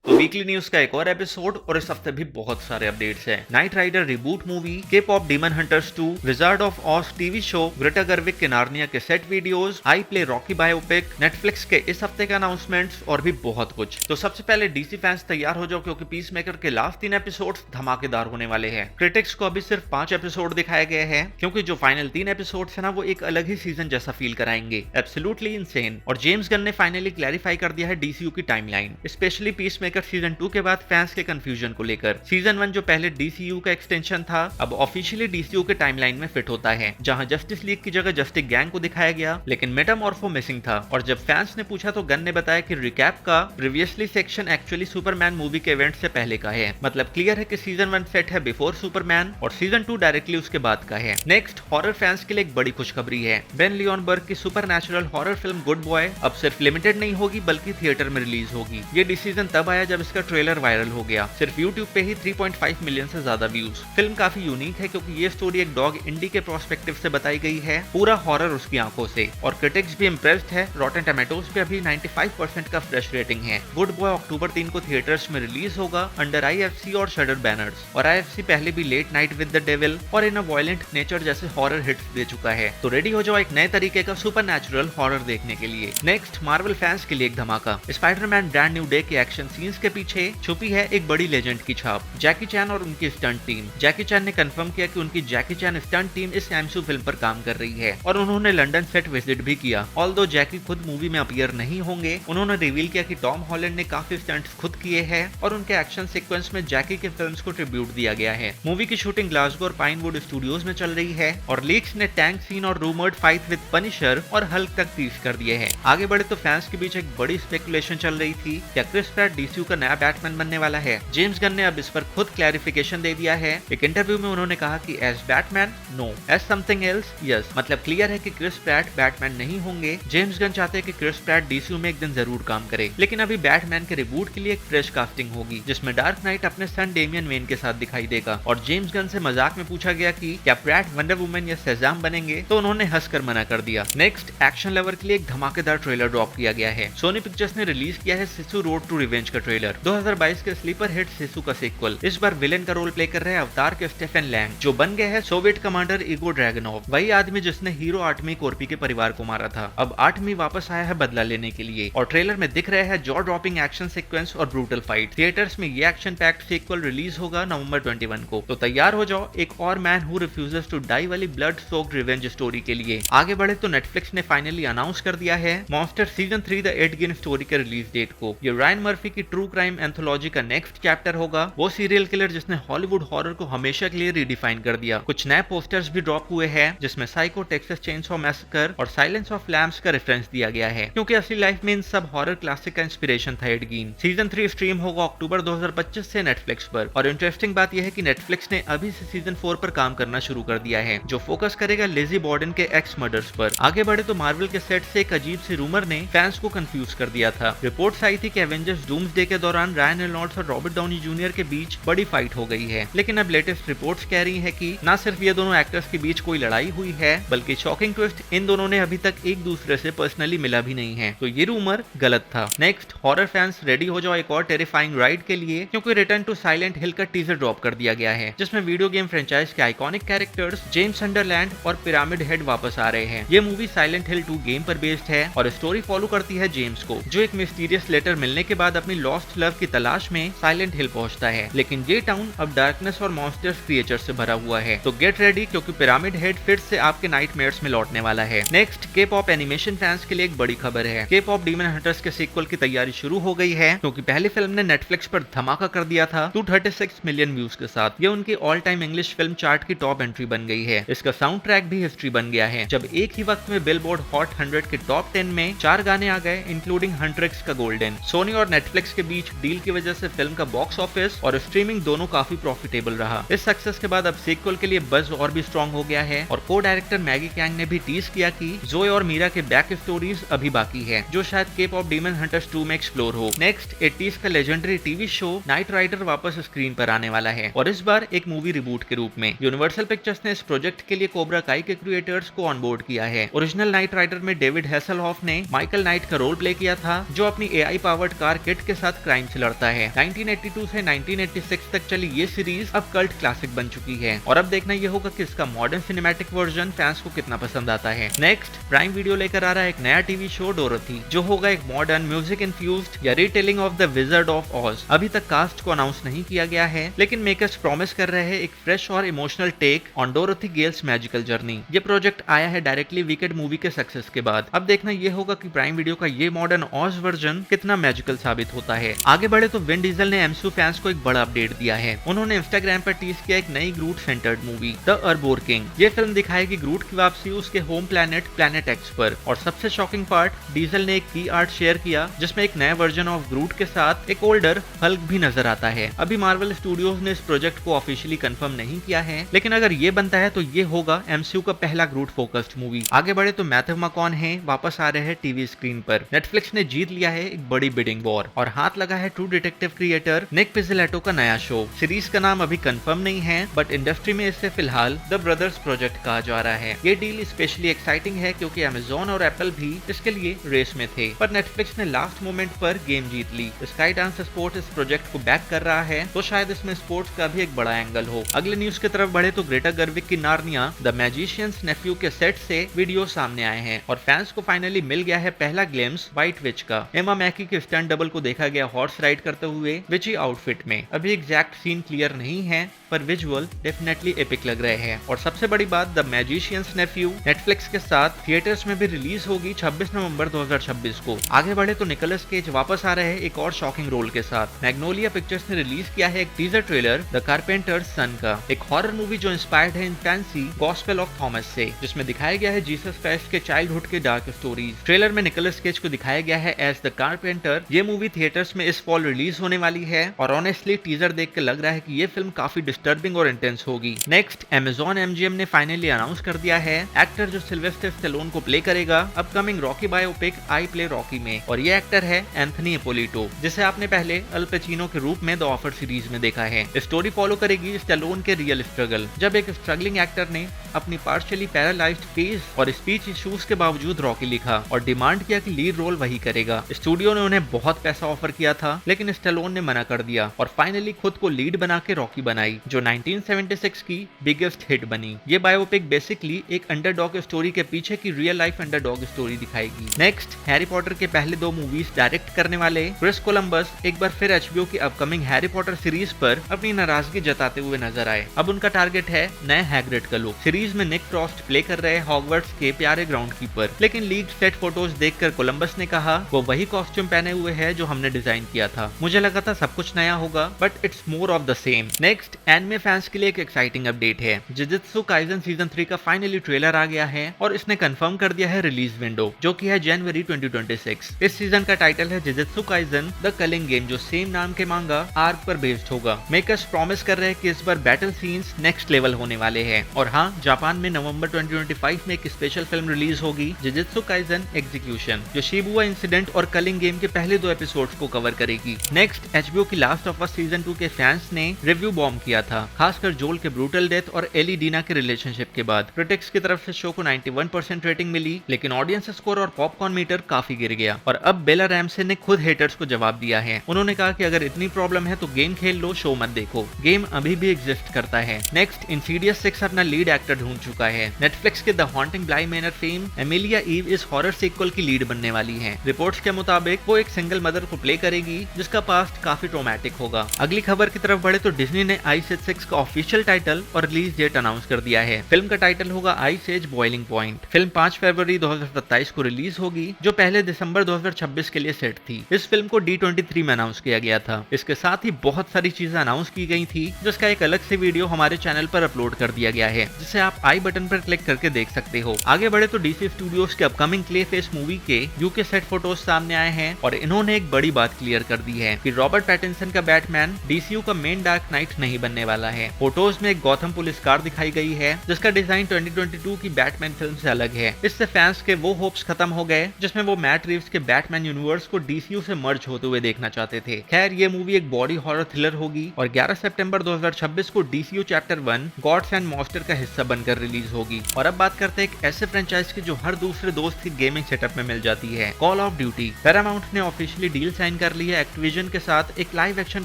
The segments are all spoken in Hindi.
तो वीकली न्यूज का एक और एपिसोड और इस हफ्ते भी बहुत सारे अपडेट्स हैं। Knight Rider reboot movie, K pop demon hunters 2, Wizard of Oz TV show, Greta Gerwig के नार्निया के set videos, I play Rocky biopic, Netflix के इस हफ्ते के अनाउंसमेंट्स और भी बहुत कुछ। तो सबसे पहले डीसी फैंस तैयार हो जाओ क्योंकि पीस मेकर के लास्ट 3 एपिसोड धमाकेदार होने वाले हैं। क्रिटिक्स को अभी सिर्फ 5 एपिसोड दिखाए गए हैं क्योंकि जो फाइनल 3 एपिसोड है ना वो एक अलग ही सीजन जैसा फील कराएंगे। Absolutely insane. और जेम्स गन ने फाइनली क्लैरिफाई कर दिया है डीसीयू की timeline, specially peace maker season 2 के बाद फैंस के कंफ्यूजन को लेकर। सीजन 1 जो पहले डीसीयू का एक्सटेंशन था अब ऑफिशियली डीसीयू के टाइमलाइन में फिट होता है, जहां जस्टिस लीग की जगह जस्टिस गैंग को दिखाया गया, लेकिन मेटामॉर्फो मिसिंग था। और जब फैंस ने पूछा तो गन ने बताया कि रिकैप का previously section actually Superman movie के इवेंट से पहले का है। मतलब क्लियर है कि सीजन 1 सेट है बिफोर सुपरमैन और सीजन 2 डायरेक्टली उसके बाद का है। नेक्स्ट, हॉरर फैंस के लिए एक बड़ी खुशखबरी है। बेन लियोनबर्ग की supernatural horror film good boy अब सिर्फ लिमिटेड नहीं होगी बल्कि थिएटर में रिलीज होगी। ये डिसीजन तब आया जब इसका ट्रेलर वायरल हो गया, सिर्फ यूट्यूब पे ही 3.5 मिलियन से ज्यादा व्यूज। फिल्म काफी यूनिक है क्योंकि ये स्टोरी एक डॉग इंडी के प्रोस्पेक्टिव से बताई गई है, पूरा हॉरर उसकी आंखों से। और क्रिटिक्स भी इम्प्रेस्ड है। रॉटेन टोमेटोज पे अभी 95% का फ्रेश रेटिंग है। गुड बॉय अक्टूबर 3 को थिएटर्स में रिलीज होगा अंडर आईएफसी और शडर बैनर्स। और आईएफसी पहले भी Late Night with the Devil और इन अ वायलेंट नेचर जैसे हॉरर हिट्स दे चुका है। तो रेडी हो जाओ एक नए तरीके का सुपरनैचुरल हॉरर देखने के लिए। नेक्स्ट, मार्वल फैंस के लिए एक धमाका। स्पाइडरमैन ब्रांड न्यू डे के एक्शन सीन्स के पीछे छुपी है एक बड़ी लेजेंड की छाप, जैकी चैन और उनकी स्टंट टीम। जैकी चैन ने कंफर्म किया कि उनकी जैकी चैन स्टंट टीम इस एमसीयू फिल्म पर काम कर रही है और उन्होंने लंदन सेट विजिट भी किया। ऑल्दो जैकी खुद मूवी में अपीयर नहीं होंगे, उन्होंने रिवील किया कि टॉम हॉलैंड ने काफी स्टंट्स खुद किए हैं और उनके एक्शन सीक्वेंस में जैकी के फिल्म्स को ट्रिब्यूट दिया गया है। मूवी की शूटिंग ग्लासगो और पाइनवुड स्टूडियोज में चल रही है और लीक्स ने टैंक सीन और रूमर्ड फाइट विद पनिशर और हल्क तक टीज कर दिए हैं। आगे बढ़े तो फैंस के बीच एक बड़ी स्पेकुलेशन चल रही थी, क्या क्रिस प्रैट डीसीयू का नया बैटमैन बनने वाला है। जेम्स गन ने अब इस पर खुद क्लैरिफिकेशन दे दिया है। एक इंटरव्यू में उन्होंने कहा कि as Batman no, as something else yes. मतलब क्लियर है कि क्रिस प्रैट बैटमैन नहीं होंगे। जेम्स गन चाहते हैं कि क्रिस प्रैट डीसीयू में एक दिन जरूर काम करे, लेकिन अभी बैटमैन के रिबूट के लिए एक फ्रेश कास्टिंग होगी जिसमें डार्क नाइट अपने सन डेमियन वेन के साथ दिखाई देगा। और जेम्स गन से मजाक में पूछा गया कि क्या प्रैट वंडर वुमन या शेज़ाम बनेंगे तो उन्होंने हंसकर मना कर दिया। नेक्स्ट, एक्शन लवर के लिए एक धमाकेदार ट्रेलर ड्रॉप किया गया है। सोनी पिक्चर्स ने रिलीज किया है सिसु रोड टू रिवेंज का ट्रेलर। 2022 के स्लीपर हिट सिसु का सीक्वल। इस बार विलेन का रोल प्ले कर रहे हैं अवतार के स्टेफन लैंग, जो बन गए हैं सोवियत कमांडर इगो ड्रैगनोव, वही आदमी जिसने हीरो आर्टमी कोर्पी के परिवार को मारा था। अब आर्टमी वापस आया है बदला लेने के लिए और ट्रेलर में दिख रहे हैं जॉ ड्रॉपिंग एक्शन सीक्वेंस और ब्रूटल फाइट। थिएटर्स में ये एक्शन पैक्ड सीक्वल रिलीज होगा नवंबर 21 को। तो तैयार हो जाओ एक और man who refuses to die वाली ब्लड सोक्ड रिवेंज स्टोरी के लिए। आगे बढ़े तो नेटफ्लिक्स ने फाइनली अनाउंस कर दिया है monster season 3 the Ed Gein story के रिलीज डेट को। ये रायन मर्फी की ट्रू क्राइम एंथोलॉजी का नेक्स्ट चैप्टर होगा, वो सीरियल किलर जिसने हॉलीवुड हॉरर को हमेशा के लिए रिडिफाइन कर दिया। कुछ नए पोस्टर्स भी ड्रॉप हुए हैं जिसमें साइको, टेक्सास चेनसॉ मैसेकर और साइलेंस ऑफ लैम्स का रेफरेंस दिया गया है, क्योंकि असली लाइफ में इन सब हॉरर क्लासिक का इंस्पिरेशन था एड गेम। सीजन 3 स्ट्रीम होगा अक्टूबर 2025 से नेटफ्लिक्स पर। और इंटरेस्टिंग बात यह है कि नेटफ्लिक्स ने अभी से सीजन 4 पर काम करना शुरू कर दिया है, जो फोकस करेगा लिजी बॉर्डन के एक्स मर्डर्स पर। आगे बढ़े तो मार्वल के सेट से एक अजीब सी रूमर ने फैंस को कंफ्यूज कर दिया था। रिपोर्ट्स आई थी कि एवेंजर्स डूम्सडे के दौरान रायन रेनॉल्ड्स और रॉबर्ट डाउनी जूनियर के बीच बड़ी फाइट हो गई है, लेकिन अब लेटेस्ट रिपोर्ट्स कह रही है कि न सिर्फ ये दोनों एक्टर्स के बीच कोई लड़ाई हुई है, बल्कि शॉकिंग ट्विस्ट, इन दोनों ने अभी तक एक दूसरे से पर्सनली मिला भी नहीं है। तो ये रूमर गलत था। नेक्स्ट, हॉरर फैंस रेडी हो जाओ एक और टेरिफाइंग राइड के लिए, क्योंकि रिटर्न टू साइलेंट हिल का टीजर ड्रॉप कर दिया गया है, जिसमें वीडियो गेम फ्रेंचाइज के आइकॉनिक कैरेक्टर्स जेम्स अंडरलैंड और पिरामिड हेड वापस आ रहे हैं। ये मूवी साइलेंट हिल 2 गेम पर बेस्ड है और स्टोरी फॉलो करती है जेम्स को, जो एक मिस्टीरियस लेटर मिलने के बाद अपनी लॉस्ट लव की तलाश में साइलेंट हिल पहुंचता है। लेकिन ये टाउन अब डार्कनेस और मॉन्स्टर्स क्रिएचर से भरा हुआ है। तो गेट रेडी, क्योंकि पिरामिड हेड फिर से आपके नाइटमेयर्स में लौटने वाला है। नेक्स्ट, के पॉप एनिमेशन फैंस के लिए एक बड़ी खबर है। के पॉप डीमन हंटर्स के सीक्वल की तैयारी शुरू हो गई है, क्योंकि पहली फिल्म ने नेटफ्लिक्स पर धमाका कर दिया था 236 मिलियन व्यूज के साथ। ये उनकी all time English film chart की टॉप एंट्री बन गई है। इसका साउंड ट्रैक भी हिस्ट्री बन गया है, जब एक ही वक्त में बिलबोर्ड हॉट 100 के टॉप 10 में 4 गाने आ गए, इंक्लूडिंग हंट्रिक्स का गोल्डन। सोनी और नेटफ्लिक्स के बीच डील की वजह से फिल्म का बॉक्स ऑफिस और स्ट्रीमिंग दोनों काफी प्रॉफिटेबल रहा। इस सक्सेस के बाद अब सीक्वल के लिए बज़ और भी स्ट्रॉन्ग हो गया है और को डायरेक्टर मैगी कैंग ने भी टीज किया कि जोए और मीरा के बैक स्टोरीज अभी बाकी है, जो शायद के पॉप डीमन हंटर्स 2 में एक्सप्लोर हो। नेक्स्ट, 80s का legendary TV show Knight Rider वापस स्क्रीन पर आने वाला है और इस बार एक मूवी रिबूट के रूप में। यूनिवर्सल पिक्चर्स ने इस प्रोजेक्ट के लिए कोबरा काई के क्रिएटर्स को ऑनबोर्ड किया है। ओरिजिनल नाइट राइडर में डेविड हैसलहॉफ ने माइकल नाइट का रोल प्ले किया था, जो अपनी एआई पावर्ड कार किट के साथ साथ क्राइम से लड़ता है। 1982 से 1986 तक चली ये सीरीज अब कल्ट क्लासिक बन चुकी है और अब देखना ये होगा कि इसका मॉडर्न सिनेमैटिक वर्जन फैंस को कितना पसंद आता है। नेक्स्ट प्राइम वीडियो लेकर आ रहा है एक नया टीवी शो डोरोथी, जो होगा एक मॉडर्न म्यूजिक इन्फ्यूज्ड या retelling of the Wizard of Oz. अभी तक कास्ट को अनाउंस नहीं किया गया है, लेकिन मेकर्स प्रॉमिस कर रहे हैं एक फ्रेश और emotional take on Dorothy Gale's magical journey. ये प्रोजेक्ट आया है डायरेक्टली विकेड मूवी के सक्सेस के बाद। अब देखना ये होगा कि प्राइम वीडियो का ये मॉडर्न ऑज वर्जन कितना मैजिकल साबित होता है। आगे बढ़े तो विन डीजल ने एमसीयू फैंस को एक बड़ा अपडेट दिया है। उन्होंने इंस्टाग्राम पर टीज किया एक नई ग्रूट सेंटर्ड मूवी द अर्बोर किंग। ये फिल्म दिखाएगी ग्रूट की वापसी उसके होम प्लेनेट एक्स पर। और सबसे शॉकिंग पार्ट, डीजल ने एक की आर्ट शेयर किया जिसमें एक नया वर्जन ऑफ ग्रूट के साथ एक ओल्डर हल्क भी नजर आता है। अभी मार्वल स्टूडियोज ने इस प्रोजेक्ट को ऑफिशियली कंफर्म नहीं किया है, लेकिन अगर ये बनता है तो ये होगा एमसीयू का पहला ग्रूट फोकस्ड मूवी। आगे बढ़े तो मैथ्यू मैककॉनहे वापस आ रहे हैं टीवी स्क्रीन पर। नेटफ्लिक्स ने जीत लिया है एक बड़ी बिडिंग वॉर और हाथ लगा है ट्रू डिटेक्टिव क्रिएटर निक पिज़ोलेटो का नया शो। सीरीज का नाम अभी कंफर्म नहीं है, बट इंडस्ट्री में इसे फिलहाल द ब्रदर्स प्रोजेक्ट कहा जा रहा है। ये डील स्पेशली एक्साइटिंग है क्योंकि अमेजोन और एप्पल भी इसके लिए रेस में थे, पर नेटफ्लिक्स ने लास्ट मोमेंट पर गेम जीत ली। स्काई डांस स्पोर्ट्स इस प्रोजेक्ट को बैक कर रहा है, तो शायद इसमें स्पोर्ट्स का भी एक बड़ा एंगल हो। अगले न्यूज की तरफ बढ़े तो ग्रेटा गर्विक की नार्निया द मैजिशियंस नेफ्यू के सेट से वीडियो सामने आए हैं और फैंस को फाइनली मिल गया है पहला ग्लिम्स व्हाइट विच का। एमा मैकी के स्टंट डबल को देखा गया हॉर्स राइड करते हुए विची आउटफिट में। अभी एग्जैक्ट सीन क्लियर नहीं है, पर विजुअल डेफिनेटली एपिक लग रहे हैं। और सबसे बड़ी बात, द मैजिशियंस नेफ्यू नेटफ्लिक्स के साथ थिएटर्स में भी रिलीज होगी 26 नवंबर 2026 को। आगे बढ़े तो निकोलस केज वापस आ रहे हैं एक और शॉकिंग रोल के साथ। मैग्नोलिया पिक्चर्स ने रिलीज किया है एक टीजर ट्रेलर द कारपेंटर्स सन का, एक हॉरर मूवी जो इंस्पायर्ड है फैंसी गॉस्पेल ऑफ थॉमस से, जिसमें दिखाया गया है जीसस क्राइस्ट के चाइल्डहुड के डार्क स्टोरीज। ट्रेलर में निकोलस केज को दिखाया गया है एज द कारपेंटर। ये मूवी थिएटर्स में इस फॉल रिलीज होने वाली है और ऑनेस्टली टीजर देख के लग रहा है कि ये फिल्म काफी डिस्टर्बिंग और इंटेंस होगी। नेक्स्ट अमेजॉन एमजीएम ने फाइनली अनाउंस कर दिया है एक्टर जो सिल्वेस्टर स्टेलोन को प्ले करेगा अपकमिंग रॉकी बायोपिक आई प्ले रॉकी में, और ये एक्टर है एंथनी एपोलिटो, जिसे आपने पहले अल पचिनो के रूप में द ऑफर सीरीज में देखा है। स्टोरी फॉलो करेगी स्टेलोन के रियल स्ट्रगल, जब एक स्ट्रगलिंग एक्टर ने अपनी पार्शियली पैरालाइज्ड फेस और स्पीच इश्यूज के बावजूद रॉकी लिखा और डिमांड किया कि लीड रोल वही करेगा। स्टूडियो ने उन्हें बहुत पैसा ऑफर किया था, लेकिन स्टेलोन ने मना कर दिया और फाइनली खुद को लीड बना के रॉकी बनाई, जो 1976 की बिगेस्ट हिट बनी। ये बायोपिक बेसिकली एक अंडरडॉग स्टोरी के पीछे की रियल लाइफ अंडरडॉग स्टोरी दिखाएगी। नेक्स्ट हैरी पॉटर के पहले 2 मूवीज डायरेक्ट करने वाले क्रिस कोलंबस एक बार फिर एचबीओ की अपकमिंग हैरी पॉटर सीरीज पर अपनी नाराजगी जताते हुए नजर आए। अब उनका टारगेट है नए हैग्रिड का लुक। सीरीज में निक फ्रॉस्ट प्ले कर रहे हॉगवर्ट्स के प्यारे ग्राउंड कीपर, लेकिन लीक्ड सेट फोटोज देखकर कोलंबस ने कहा वो वही कॉस्ट्यूम पहने हुए है जो हमने डिजाइन किया था। मुझे लगा था सब कुछ नया होगा, but it's more of the same. Next anime fans के लिए एक एक्साइटिंग अपडेट है। जुजुत्सु काइजन सीजन 3 का फाइनली ट्रेलर आ गया है और इसने कंफर्म कर दिया है रिलीज विंडो, जो कि है जनवरी 2026। इस सीजन का टाइटल है Jujutsu Kaisen the culling game, जो सेम नाम के मांगा आर्क पर बेस्ड होगा। मेकर्स प्रॉमिस कर रहे हैं कि इस बार बैटल सीन्स नेक्स्ट लेवल होने वाले हैं। और हाँ, जापान में नवंबर 2025 में एक स्पेशल फिल्म रिलीज होगी जुजुत्सु काइजन एग्जीक्यूशन, जो शिबुया इंसिडेंट और कलिंग गेम के पहले 2 एपिसोड्स को कवर करेगी। नेक्स्ट एचबीओ की लास्ट ऑफ अस सीजन 2 के फैंस ने रिव्यू बॉम्ब किया था, खासकर जोल के ब्रूटल डेथ और एली डीना के रिलेशनशिप के बाद। क्रिटिक्स की तरफ से शो को 91% रेटिंग मिली, लेकिन ऑडियंस स्कोर और पॉपकॉर्न मीटर काफी गिर गया। और अब बेला रैमसे ने खुद हेटर्स को जवाब दिया है। उन्होंने कहा कि अगर इतनी प्रॉब्लम है तो गेम खेल लो, शो मत देखो। गेम अभी भी एग्जिस्ट करता है। नेक्स्ट इंसीडियस 6 अपना लीड एक्टर ढूंढ चुका है। नेटफ्लिक्स के द हॉन्टिंग ब्लाई मैनर फेम एमिलिया ईव इस हॉरर सीक्वल की लीड बनने वाली है। रिपोर्ट्स के मुताबिक वो एक सिंगल मदर को प्ले करेगी जिसका पास्ट काफी ट्रॉमेटिक होगा। अगली खबर की तरफ बढ़े तो डिज्नी ने आइस एज 6 का ऑफिशियल टाइटल और रिलीज डेट अनाउंस कर दिया है। फिल्म का टाइटल होगा Ice Age boiling point. Film 5 फरवरी 2027 को रिलीज होगी, जो पहले दिसंबर 2026 के लिए सेट थी। इस फिल्म को D23 में अनाउंस किया गया था। इसके साथ ही बहुत सारी चीजें अनाउंस की गई थी, जिसका एक अलग से वीडियो हमारे चैनल पर अपलोड कर दिया गया है, जिसे आप आई बटन पर क्लिक करके देख सकते हो। आगे बढ़े तो डीसी स्टूडियोज के अपकमिंग क्ले फेस मूवी के यूके सेट फोटोज सामने आए हैं और इन्होंने एक बड़ी बात क्लियर कर दी है कि रॉबर्ट पैटिंसन का बैटमैन डीसीयू का मेन डार्क नाइट नहीं बनने वाला है। फोटोज में एक गॉथम पुलिस कार दिखाई गई है, जिसका डिजाइन 2022 की बैटमैन फिल्म से अलग है। इससे फैंस के वो होप्स खत्म हो गए जिसमें वो मैट रीव्स के बैटमैन यूनिवर्स को डीसीयू से मर्ज होते हुए देखना चाहते थे। खैर, ये मूवी एक बॉडी हॉरर थ्रिलर होगी और 11 सितंबर 2026 को DCU chapter 1 gods and monster का हिस्सा बनकर रिलीज होगी। और अब बात करते हैं एक ऐसे फ्रेंचाइज की जो हर दूसरे दोस्त की गेमिंग सेटअप में मिल जाती है, कॉल ऑफ ड्यूटी। पैरामाउंट ने ऑफिशियली डील साइन कर ली है एक्टिविजन के साथ एक live action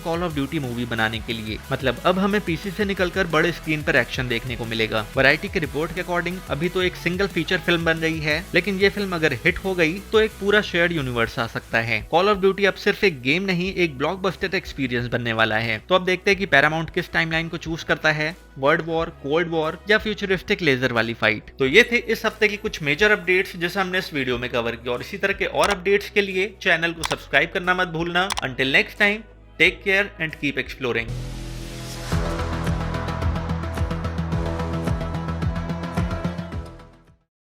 call of duty movie बनाने के लिए। मतलब अब हमें पीसी से निकलकर बड़े स्क्रीन पर एक्शन देखने को मिलेगा। वैरायटी के रिपोर्ट के अकॉर्डिंग अभी तो एक सिंगल फीचर फिल्म बन रही है, लेकिन ये फिल्म अगर हिट हो गई तो एक पूरा शेयर्ड यूनिवर्स आ सकता है। कॉल ऑफ ड्यूटी अब सिर्फ एक गेम नहीं, एक ब्लॉकबस्टर एक्सपीरियंस बनने वाला है। तो अब देखते हैं कि पैरामाउंट किस टाइमलाइन को चूज करता है, वर्ल्ड वॉर, कोल्ड वॉर या फ्यूचरिस्टिक लेजर वाली फाइट। तो ये थे इस हफ्ते की कुछ मेजर अपडेट्स जिसे हमने इस वीडियो में कवर किया, और इसी तरह के और अपडेट्स के लिए चैनल को सब्सक्राइब करना मत भूलना। Until next time, take care and keep exploring.